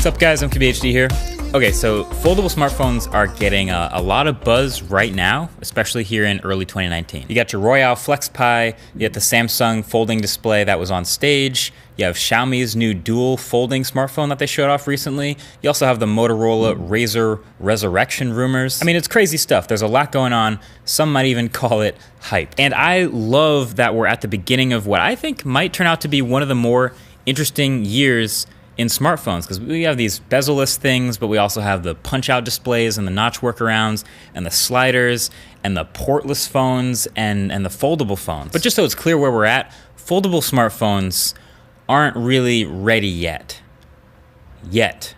What's up guys, I'm KBHD here. Okay, so foldable smartphones are getting a lot of buzz right now, especially here in early 2019. You got your Royale FlexPi, you got the Samsung folding display that was on stage, you have Xiaomi's new dual folding smartphone that they showed off recently, you also have the Motorola Razr Resurrection rumors. I mean, it's crazy stuff. There's a lot going on. Some might even call it hype. And I love that we're at the beginning of what I think might turn out to be one of the more interesting years in smartphones, because we have these bezel-less things, but we also have the punch-out displays and the notch workarounds and the sliders and the portless phones and the foldable phones. But just so it's clear where we're at, foldable smartphones aren't really ready yet. But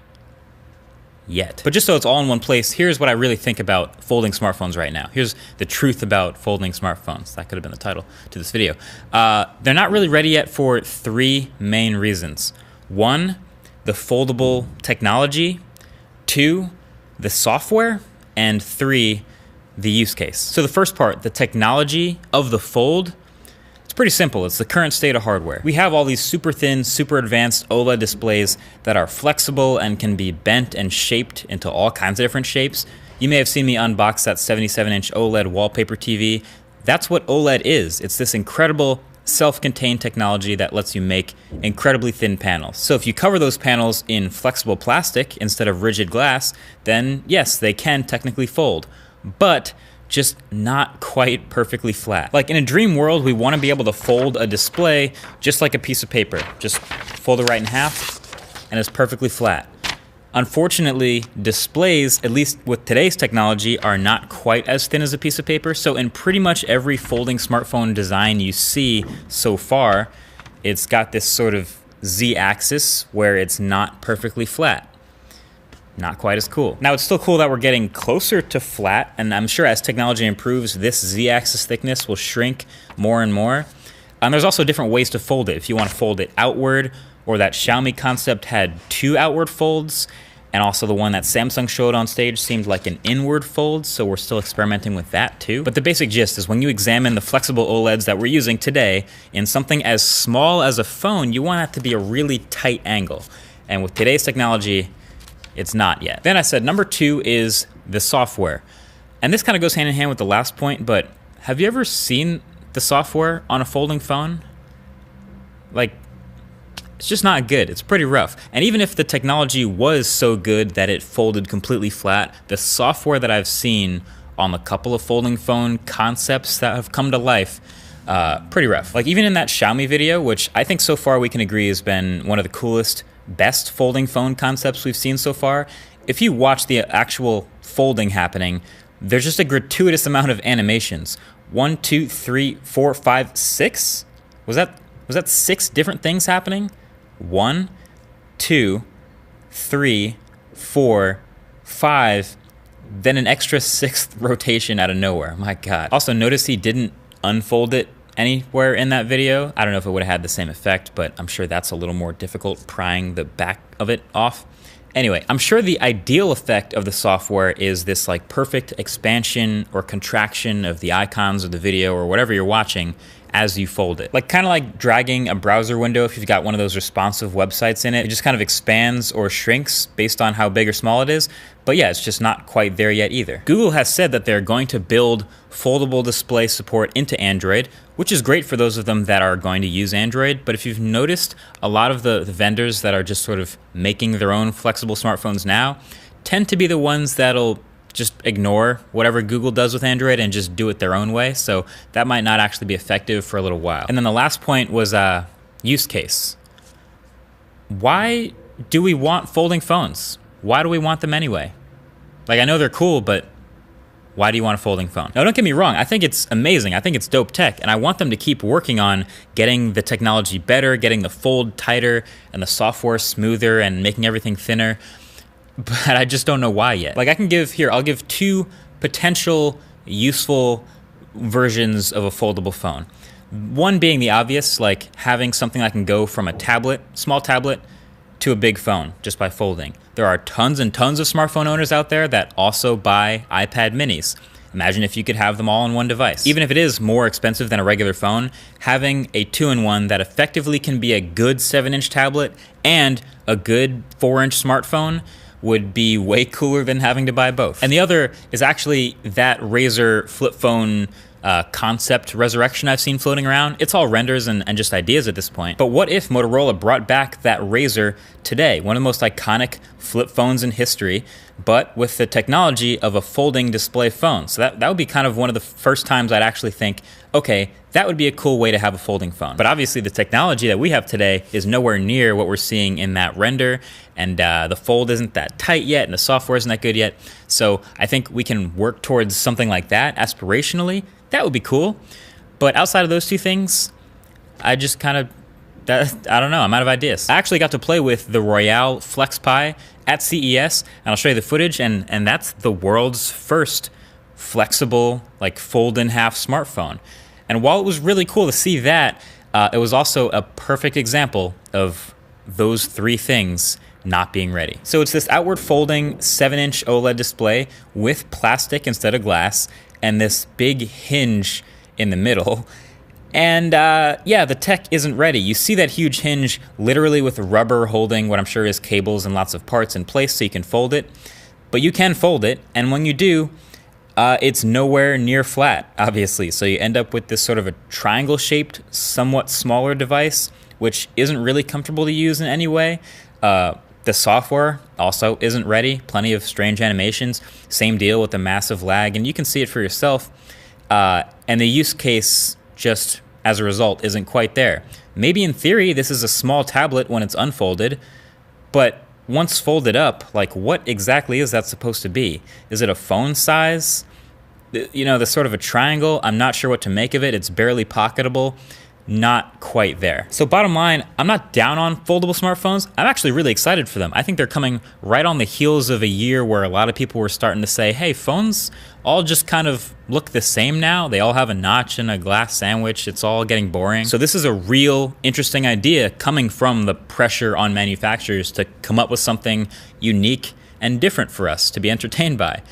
just so it's all in one place, here's what I really think about folding smartphones right now. Here's the truth about folding smartphones. That could have been the title to this video. They're not really ready yet for three main reasons. One, the foldable technology. Two, the software. And three, the use case. So the first part, the technology of the fold, it's pretty simple. It's the current state of hardware. We have all these super thin, super advanced OLED displays that are flexible and can be bent and shaped into all kinds of different shapes. You may have seen me unbox that 77-inch OLED wallpaper TV. That's what OLED is. It's this incredible self-contained technology that lets you make incredibly thin panels. So if you cover those panels in flexible plastic instead of rigid glass, then yes, they can technically fold, but just not quite perfectly flat. Like in a dream world, we want to be able to fold a display just like a piece of paper. Just fold it right in half and it's perfectly flat. Unfortunately, displays, at least with today's technology, are not quite as thin as a piece of paper. So in pretty much every folding smartphone design you see so far, it's got this sort of Z-axis where it's not perfectly flat. Not quite as cool. Now, it's still cool that we're getting closer to flat, and I'm sure as technology improves, this Z-axis thickness will shrink more and more. There's also different ways to fold it. If you want to fold it outward, or that Xiaomi concept had two outward folds, and also the one that Samsung showed on stage seemed like an inward fold, so we're still experimenting with that too. But the basic gist is when you examine the flexible OLEDs that we're using today, in something as small as a phone, you want that to be a really tight angle. And with today's technology, it's not yet. Then I said number two is the software. And this kind of goes hand in hand with the last point, but have you ever seen the software on a folding phone? Like, it's just not good. It's pretty rough. And even if the technology was so good that it folded completely flat, the software that I've seen on the couple of folding phone concepts that have come to life, pretty rough. Like even in that Xiaomi video, which I think so far we can agree has been one of the coolest, best folding phone concepts we've seen so far, if you watch the actual folding happening, there's just a gratuitous amount of animations. 1, 2, 3, 4, 5, 6? Was that 6 different things happening? 1, 2, 3, 4, 5, then an extra 6th rotation out of nowhere. My God. Also, notice he didn't unfold it anywhere in that video. I don't know if it would have had the same effect, but I'm sure that's a little more difficult prying the back of it off. Anyway, I'm sure the ideal effect of the software is this like perfect expansion or contraction of the icons of the video or whatever you're watching as you fold it. Like kind of like dragging a browser window if you've got one of those responsive websites in it. It just kind of expands or shrinks based on how big or small it is. But yeah, it's just not quite there yet either. Google has said that they're going to build foldable display support into Android, which is great for those of them that are going to use Android. But if you've noticed, a lot of the vendors that are just sort of making their own flexible smartphones now tend to be the ones that'll just ignore whatever Google does with Android and just do it their own way. So that might not actually be effective for a little while. And then the last point was use case. Why do we want folding phones? Why do we want them anyway? Like, I know they're cool, but why do you want a folding phone? Now, don't get me wrong. I think it's amazing. I think it's dope tech, and I want them to keep working on getting the technology better, getting the fold tighter and the software smoother and making everything thinner. But I just don't know why yet. Like I'll give 2 potential useful versions of a foldable phone. One being the obvious, like having something that can go from a tablet, small tablet, to a big phone just by folding. There are tons and tons of smartphone owners out there that also buy iPad minis. Imagine if you could have them all on one device. Even if it is more expensive than a regular phone, having a 2-in-1 that effectively can be a good 7-inch tablet And a good 4-inch smartphone would be way cooler than having to buy both. And the other is actually that Razr flip phone concept resurrection I've seen floating around. It's all renders and just ideas at this point. But what if Motorola brought back that Razr today, one of the most iconic flip phones in history, but with the technology of a folding display phone? So that would be kind of one of the first times I'd actually think, okay, that would be a cool way to have a folding phone. But obviously the technology that we have today is nowhere near what we're seeing in that render, and the fold isn't that tight yet, and the software isn't that good yet. So I think we can work towards something like that aspirationally. That would be cool. But outside of those two things, I just kind of, I don't know, I'm out of ideas. I actually got to play with the Royale Flex Pi at CES, and I'll show you the footage, and that's the world's first flexible, like fold-in-half smartphone. And while it was really cool to see that, it was also a perfect example of those three things not being ready. So it's this outward folding 7-inch OLED display with plastic instead of glass, and this big hinge in the middle. And yeah, the tech isn't ready. You see that huge hinge literally with rubber holding what I'm sure is cables and lots of parts in place so you can fold it. But you can fold it, and when you do, it's nowhere near flat, obviously. So you end up with this sort of a triangle-shaped, somewhat smaller device, which isn't really comfortable to use in any way. The software also isn't ready. Plenty of strange animations. Same deal with the massive lag, and you can see it for yourself. And the use case, just as a result, isn't quite there. Maybe in theory, this is a small tablet when it's unfolded, but once folded up, like what exactly is that supposed to be? Is it a phone size? You know, the sort of a triangle. I'm not sure what to make of it. It's barely pocketable. Not quite there. So bottom line, I'm not down on foldable smartphones. I'm actually really excited for them. I think they're coming right on the heels of a year where a lot of people were starting to say, hey, phones all just kind of look the same now. They all have a notch and a glass sandwich. It's all getting boring. So this is a real interesting idea coming from the pressure on manufacturers to come up with something unique and different for us to be entertained by.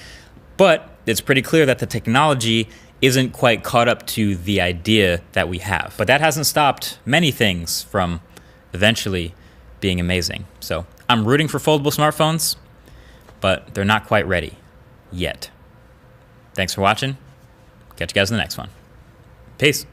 But it's pretty clear that the technology isn't quite caught up to the idea that we have. But that hasn't stopped many things from eventually being amazing. So I'm rooting for foldable smartphones, but they're not quite ready yet. Thanks for watching. Catch you guys in the next one. Peace.